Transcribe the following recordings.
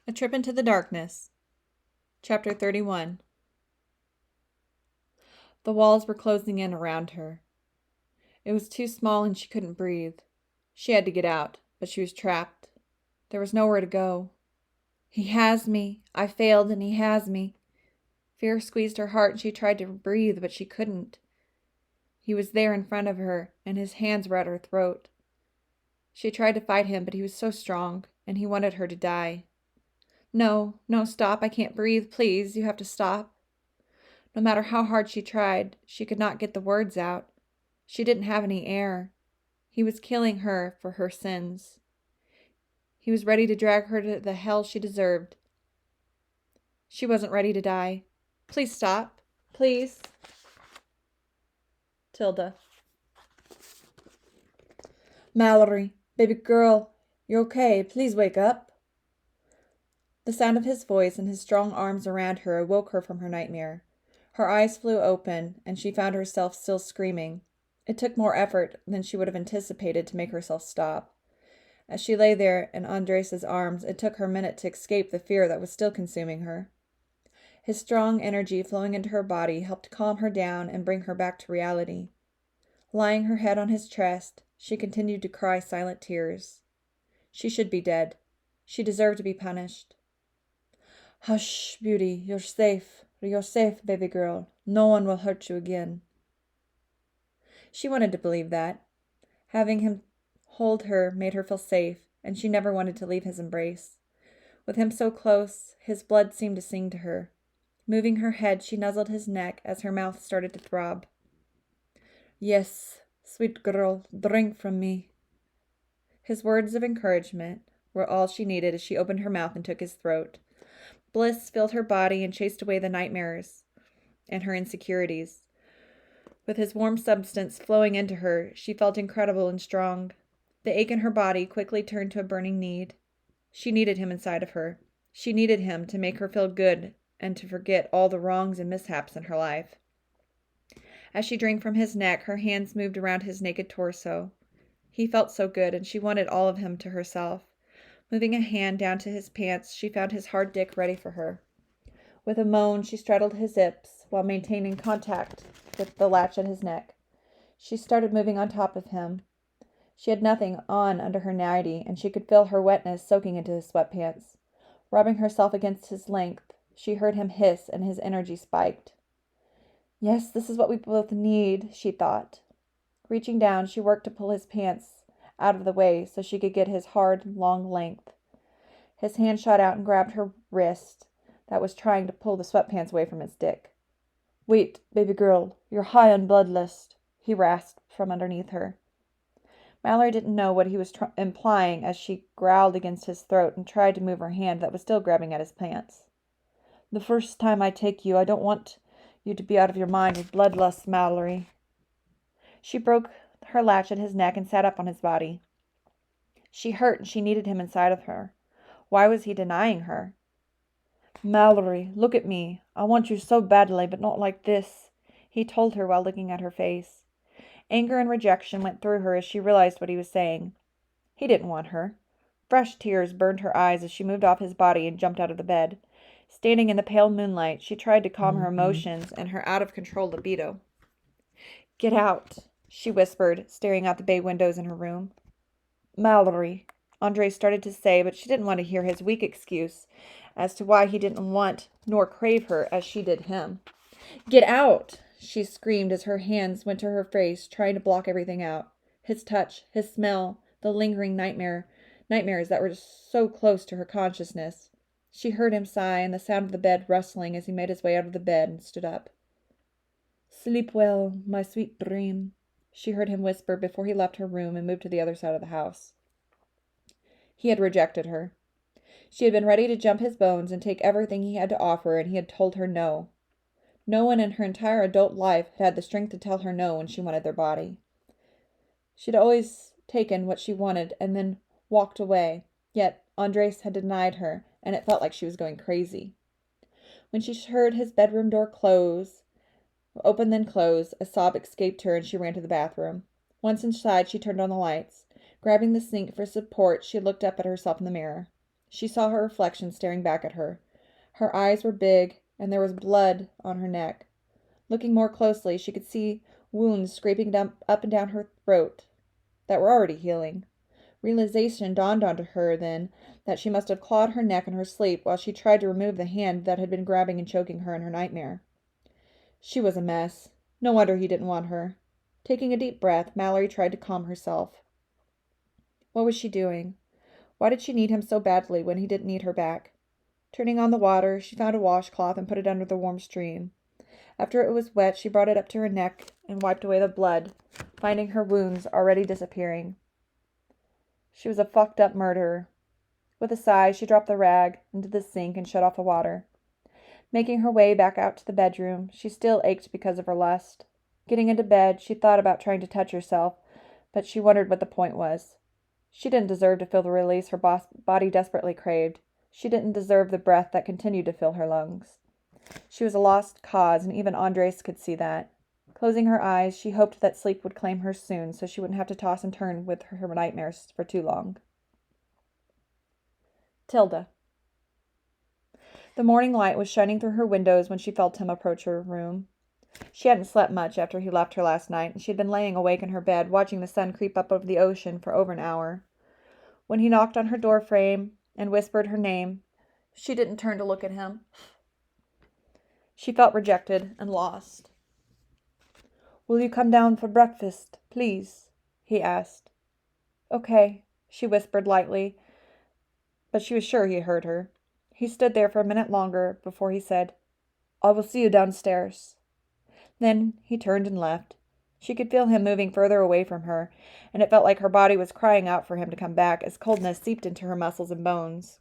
A Trip into the Darkness. Chapter 31. The walls were closing in around her. It was too small and she couldn't breathe. She had to get out, but she was trapped. There was nowhere to go. He has me. I failed and he has me. Fear squeezed her heart and she tried to breathe, but she couldn't. He was there in front of her, and his hands were at her throat. She tried to fight him, but he was so strong, and he wanted her to die. No, no, stop. I can't breathe. Please, you have to stop. No matter how hard she tried, she could not get the words out. She didn't have any air. He was killing her for her sins. He was ready to drag her to the hell she deserved. She wasn't ready to die. Please stop. Please. Tilda. Mallory, baby girl, you're okay. Please wake up. The sound of his voice and his strong arms around her awoke her from her nightmare. Her eyes flew open, and she found herself still screaming. It took more effort than she would have anticipated to make herself stop. As she lay there in Andres' arms, it took her a minute to escape the fear that was still consuming her. His strong energy flowing into her body helped calm her down and bring her back to reality. Lying her head on his chest, she continued to cry silent tears. She should be dead. She deserved to be punished. Hush, Beauty, you're safe. You're safe, baby girl. No one will hurt you again. She wanted to believe that. Having him hold her made her feel safe, and she never wanted to leave his embrace. With him so close, his blood seemed to sing to her. Moving her head, she nuzzled his neck as her mouth started to throb. Yes, sweet girl, drink from me. His words of encouragement were all she needed as she opened her mouth and took his throat. Bliss filled her body and chased away the nightmares and her insecurities. With his warm substance flowing into her, she felt incredible and strong. The ache in her body quickly turned to a burning need. She needed him inside of her. She needed him to make her feel good and to forget all the wrongs and mishaps in her life. As she drank from his neck, her hands moved around his naked torso. He felt so good, and she wanted all of him to herself. Moving a hand down to his pants, she found his hard dick ready for her. With a moan, she straddled his hips while maintaining contact with the latch at his neck. She started moving on top of him. She had nothing on under her nightie, and she could feel her wetness soaking into his sweatpants. Rubbing herself against his length, she heard him hiss, and his energy spiked. Yes, this is what we both need, she thought. Reaching down, she worked to pull his pants out of the way so she could get his hard, long length. His hand shot out and grabbed her wrist that was trying to pull the sweatpants away from his dick. Wait, baby girl, you're high on bloodlust, he rasped from underneath her. Mallory didn't know what he was implying as she growled against his throat and tried to move her hand that was still grabbing at his pants. The first time I take you, I don't want you to be out of your mind with bloodlust, Mallory. She broke her latch at his neck and sat up on his body. She hurt and she needed him inside of her. Why was he denying her? Mallory, look at me. I want you so badly, but not like this, he told her while looking at her face. Anger and rejection went through her as she realized what he was saying. He didn't want her. Fresh tears burned her eyes as she moved off his body and jumped out of the bed. Standing in the pale moonlight, she tried to calm her emotions and her out-of-control libido. Get out, she whispered, staring out the bay windows in her room. Mallory, Andre started to say, but she didn't want to hear his weak excuse as to why he didn't want nor crave her as she did him. Get out, she screamed as her hands went to her face, trying to block everything out. His touch, his smell, the lingering nightmares that were so close to her consciousness. She heard him sigh and the sound of the bed rustling as he made his way out of the bed and stood up. Sleep well, my sweet dream, she heard him whisper before he left her room and moved to the other side of the house. He had rejected her. She had been ready to jump his bones and take everything he had to offer, and he had told her no. No one in her entire adult life had had the strength to tell her no when she wanted their body. She'd always taken what she wanted and then walked away, yet Andres had denied her, and it felt like she was going crazy. When she heard his bedroom door open then close, a sob escaped her and she ran to the bathroom. Once inside, she turned on the lights. Grabbing the sink for support, she looked up at herself in the mirror. She saw her reflection staring back at her. Her eyes were big, and there was blood on her neck. Looking more closely, she could see wounds scraping up and down her throat that were already healing. Realization dawned onto her then that she must have clawed her neck in her sleep while she tried to remove the hand that had been grabbing and choking her in her nightmare. She was a mess. No wonder he didn't want her. Taking a deep breath, Mallory tried to calm herself. What was she doing? Why did she need him so badly when he didn't need her back? Turning on the water, she found a washcloth and put it under the warm stream. After it was wet, she brought it up to her neck and wiped away the blood, finding her wounds already disappearing. She was a fucked up murderer. With a sigh, she dropped the rag into the sink and shut off the water. Making her way back out to the bedroom, she still ached because of her lust. Getting into bed, she thought about trying to touch herself, but she wondered what the point was. She didn't deserve to feel the release her body desperately craved. She didn't deserve the breath that continued to fill her lungs. She was a lost cause, and even Andres could see that. Closing her eyes, she hoped that sleep would claim her soon, so she wouldn't have to toss and turn with her nightmares for too long. Tilda. The morning light was shining through her windows when she felt him approach her room. She hadn't slept much after he left her last night, and she had been laying awake in her bed, watching the sun creep up over the ocean for over an hour. When he knocked on her door frame and whispered her name, she didn't turn to look at him. She felt rejected and lost. "Will you come down for breakfast, please?" he asked. "Okay," she whispered lightly, but she was sure he heard her. He stood there for a minute longer before he said, "I will see you downstairs." Then he turned and left. She could feel him moving further away from her, and it felt like her body was crying out for him to come back as coldness seeped into her muscles and bones.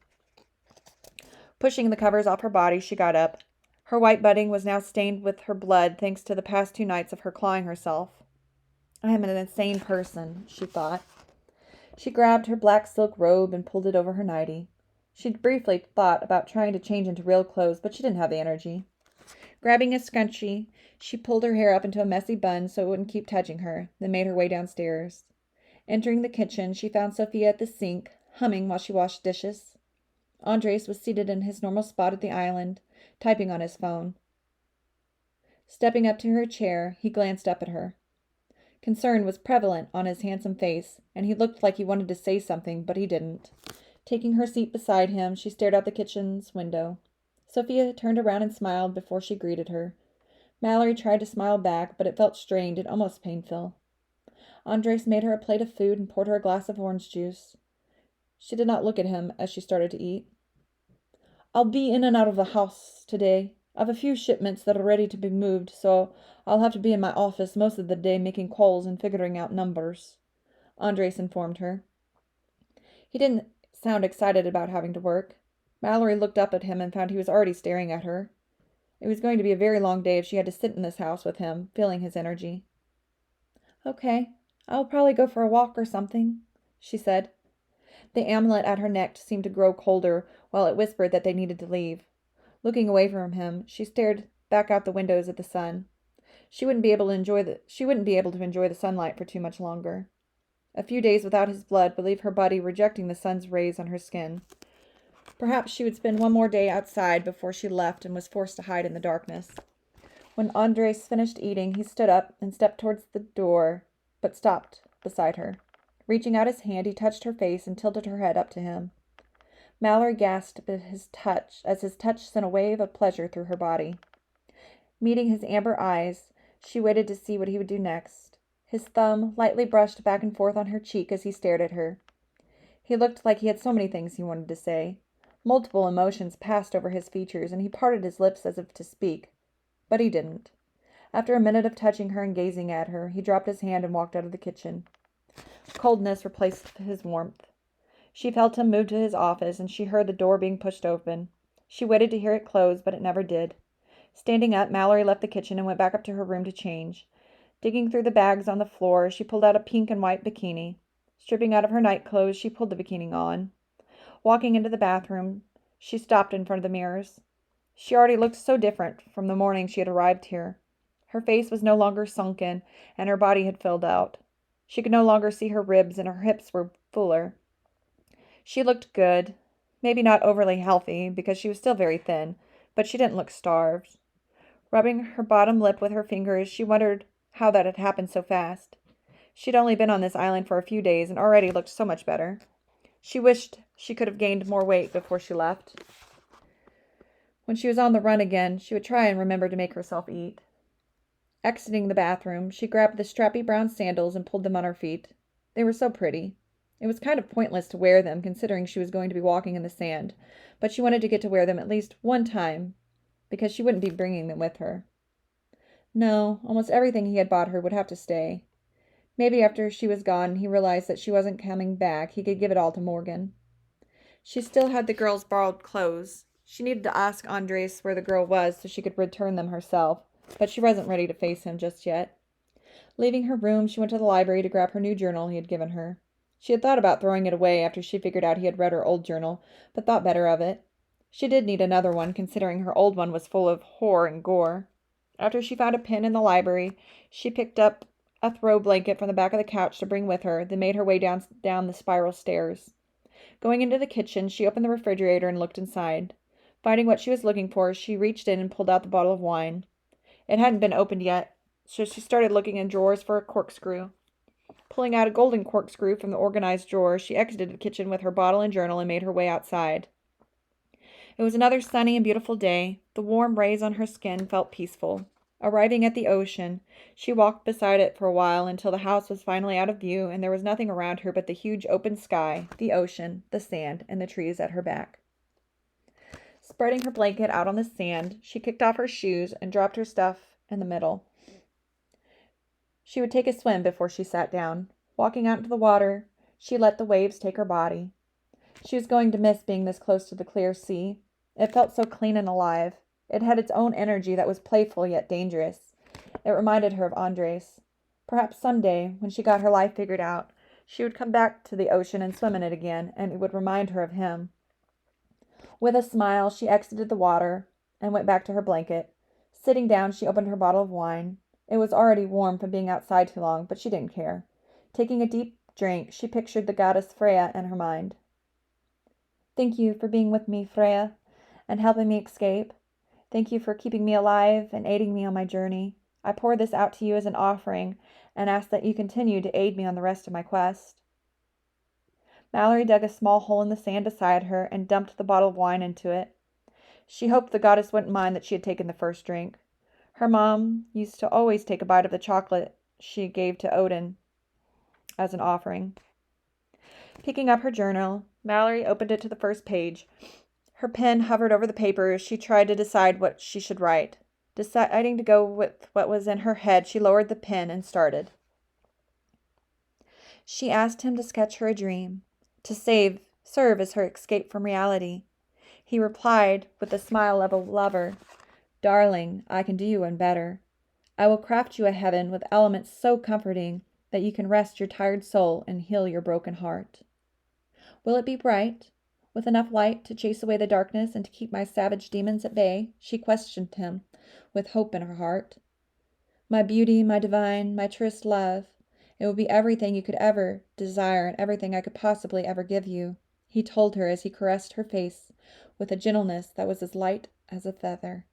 Pushing the covers off her body, she got up. Her white bedding was now stained with her blood thanks to the past 2 nights of her clawing herself. "I am an insane person," she thought. She grabbed her black silk robe and pulled it over her nightie. She'd briefly thought about trying to change into real clothes, but she didn't have the energy. Grabbing a scrunchie, she pulled her hair up into a messy bun so it wouldn't keep touching her, then made her way downstairs. Entering the kitchen, she found Sophia at the sink, humming while she washed dishes. Andres was seated in his normal spot at the island, typing on his phone. Stepping up to her chair, he glanced up at her. Concern was prevalent on his handsome face, and he looked like he wanted to say something, but he didn't. Taking her seat beside him, she stared out the kitchen's window. Sophia turned around and smiled before she greeted her. Mallory tried to smile back, but it felt strained and almost painful. Andres made her a plate of food and poured her a glass of orange juice. She did not look at him as she started to eat. "I'll be in and out of the house today. I've a few shipments that are ready to be moved, so I'll have to be in my office most of the day making calls and figuring out numbers," Andres informed her. He didn't sound excited about having to work. Mallory looked up at him and found he was already staring at her. It was going to be a very long day if she had to sit in this house with him, feeling his energy. "Okay, I'll probably go for a walk or something," she said. The amulet at her neck seemed to grow colder while it whispered that they needed to leave. Looking away from him, she stared back out the windows at the sun. She wouldn't be able to enjoy the sunlight for too much longer. A few days without his blood would leave her body rejecting the sun's rays on her skin. Perhaps she would spend one more day outside before she left and was forced to hide in the darkness. When Andres finished eating, he stood up and stepped towards the door, but stopped beside her. Reaching out his hand, he touched her face and tilted her head up to him. Mallory gasped at his touch, as his touch sent a wave of pleasure through her body. Meeting his amber eyes, she waited to see what he would do next. His thumb lightly brushed back and forth on her cheek as he stared at her. He looked like he had so many things he wanted to say. Multiple emotions passed over his features, and he parted his lips as if to speak. But he didn't. After a minute of touching her and gazing at her, he dropped his hand and walked out of the kitchen. Coldness replaced his warmth. She felt him move to his office, and she heard the door being pushed open. She waited to hear it close, but it never did. Standing up, Mallory left the kitchen and went back up to her room to change. Digging through the bags on the floor, she pulled out a pink and white bikini. Stripping out of her night clothes, she pulled the bikini on. Walking into the bathroom, she stopped in front of the mirrors. She already looked so different from the morning she had arrived here. Her face was no longer sunken, and her body had filled out. She could no longer see her ribs, and her hips were fuller. She looked good, Maybe not overly healthy, because she was still very thin, but she didn't look starved. Rubbing her bottom lip with her fingers, she wondered how that had happened so fast. She'd only been on this island for a few days and already looked so much better. She wished she could have gained more weight before she left. When she was on the run again, she would try and remember to make herself eat. Exiting the bathroom, she grabbed the strappy brown sandals and pulled them on her feet. They were so pretty. It was kind of pointless to wear them, considering she was going to be walking in the sand, but she wanted to get to wear them at least one time, because she wouldn't be bringing them with her. No, almost everything he had bought her would have to stay. Maybe after she was gone and he realized that she wasn't coming back, he could give it all to Morgan. She still had the girl's borrowed clothes. She needed to ask Andres where the girl was so she could return them herself, but she wasn't ready to face him just yet. Leaving her room, she went to the library to grab her new journal he had given her. She had thought about throwing it away after she figured out he had read her old journal, but thought better of it. She did need another one, considering her old one was full of horror and gore. After she found a pen in the library, she picked up a throw blanket from the back of the couch to bring with her, then made her way down the spiral stairs. Going into the kitchen, she opened the refrigerator and looked inside. Finding what she was looking for, she reached in and pulled out the bottle of wine. It hadn't been opened yet, so she started looking in drawers for a corkscrew. Pulling out a golden corkscrew from the organized drawer, she exited the kitchen with her bottle and journal and made her way outside. It was another sunny and beautiful day. The warm rays on her skin felt peaceful. Arriving at the ocean, she walked beside it for a while until the house was finally out of view and there was nothing around her but the huge open sky, the ocean, the sand, and the trees at her back. Spreading her blanket out on the sand, she kicked off her shoes and dropped her stuff in the middle. She would take a swim before she sat down. Walking out into the water, she let the waves take her body. She was going to miss being this close to the clear sea. It felt so clean and alive. It had its own energy that was playful yet dangerous. It reminded her of Andres. Perhaps someday, when she got her life figured out, she would come back to the ocean and swim in it again, and it would remind her of him. With a smile, she exited the water and went back to her blanket. Sitting down, she opened her bottle of wine. It was already warm from being outside too long, but she didn't care. Taking a deep drink, she pictured the goddess Freya in her mind. Thank you for being with me, Freya, and helping me escape. Thank you for keeping me alive and aiding me on my journey. I pour this out to you as an offering and ask that you continue to aid me on the rest of my quest. Mallory dug a small hole in the sand beside her and dumped the bottle of wine into it. She hoped the goddess wouldn't mind that she had taken the first drink. Her mom used to always take a bite of the chocolate she gave to Odin as an offering. Picking up her journal, Mallory opened it to the first page. Her pen hovered over the paper as she tried to decide what she should write. Deciding to go with what was in her head, she lowered the pen and started. She asked him to sketch her a dream, to serve as her escape from reality. He replied with the smile of a lover, Darling, I can do you one better. I will craft you a heaven with elements so comforting that you can rest your tired soul and heal your broken heart. Will it be bright, with enough light to chase away the darkness and to keep my savage demons at bay? She questioned him, with hope in her heart. My beauty, my divine, my truest love, it will be everything you could ever desire and everything I could possibly ever give you, he told her as he caressed her face with a gentleness that was as light as a feather.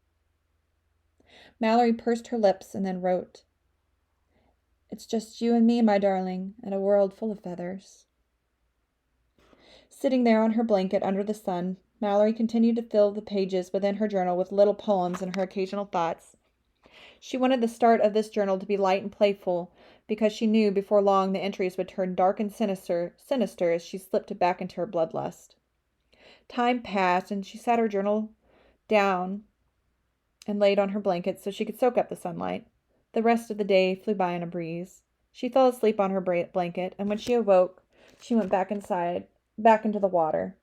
Mallory pursed her lips and then wrote, It's just you and me, my darling, and a world full of feathers. Sitting there on her blanket under the sun, Mallory continued to fill the pages within her journal with little poems and her occasional thoughts. She wanted the start of this journal to be light and playful, because she knew before long the entries would turn dark and sinister as she slipped back into her bloodlust. Time passed, and she sat her journal down and laid on her blanket so she could soak up the sunlight. The rest of the day flew by in a breeze. She fell asleep on her blanket, and when she awoke, she went back into the water.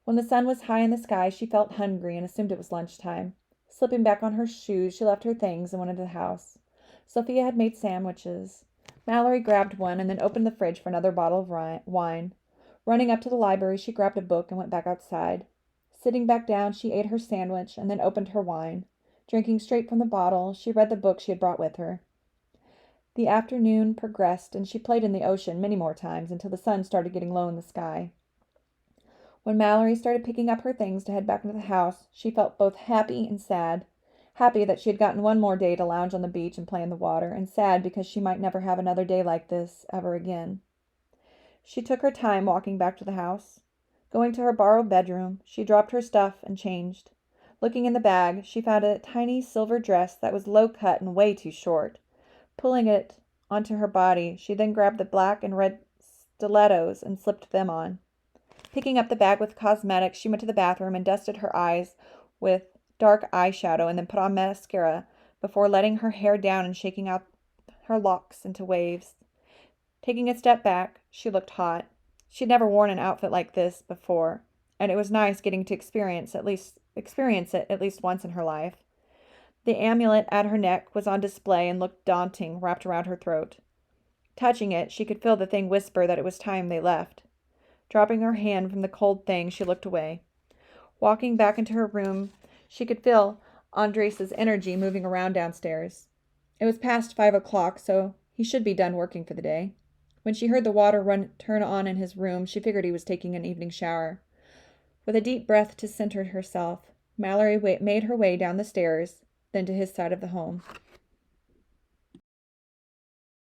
When the sun was high in the sky, she felt hungry and assumed it was lunchtime. Slipping back on her shoes, she left her things and went into the house. Sophia had made sandwiches. Mallory grabbed one and then opened the fridge for another bottle of wine. Running up to the library, she grabbed a book and went back outside. Sitting back down, she ate her sandwich and then opened her wine. Drinking straight from the bottle, she read the book she had brought with her. The afternoon progressed, and she played in the ocean many more times until the sun started getting low in the sky. When Mallory started picking up her things to head back into the house, she felt both happy and sad. Happy that she had gotten one more day to lounge on the beach and play in the water, and sad because she might never have another day like this ever again. She took her time walking back to the house. Going to her borrowed bedroom, she dropped her stuff and changed. Looking in the bag, she found a tiny silver dress that was low cut and way too short. Pulling it onto her body, she then grabbed the black and red stilettos and slipped them on. Picking up the bag with cosmetics, she went to the bathroom and dusted her eyes with dark eyeshadow and then put on mascara before letting her hair down and shaking out her locks into waves. Taking a step back, she looked hot. She'd never worn an outfit like this before, and it was nice getting to experience it at least once in her life. The amulet at her neck was on display and looked daunting wrapped around her throat. Touching it, she could feel the thing whisper that it was time they left. Dropping her hand from the cold thing, she looked away. Walking back into her room, she could feel Andres' energy moving around downstairs. It was past 5 o'clock, so he should be done working for the day. When she heard the water turn on in his room, she figured he was taking an evening shower. With a deep breath to center herself, Mallory made her way down the stairs, then to his side of the home.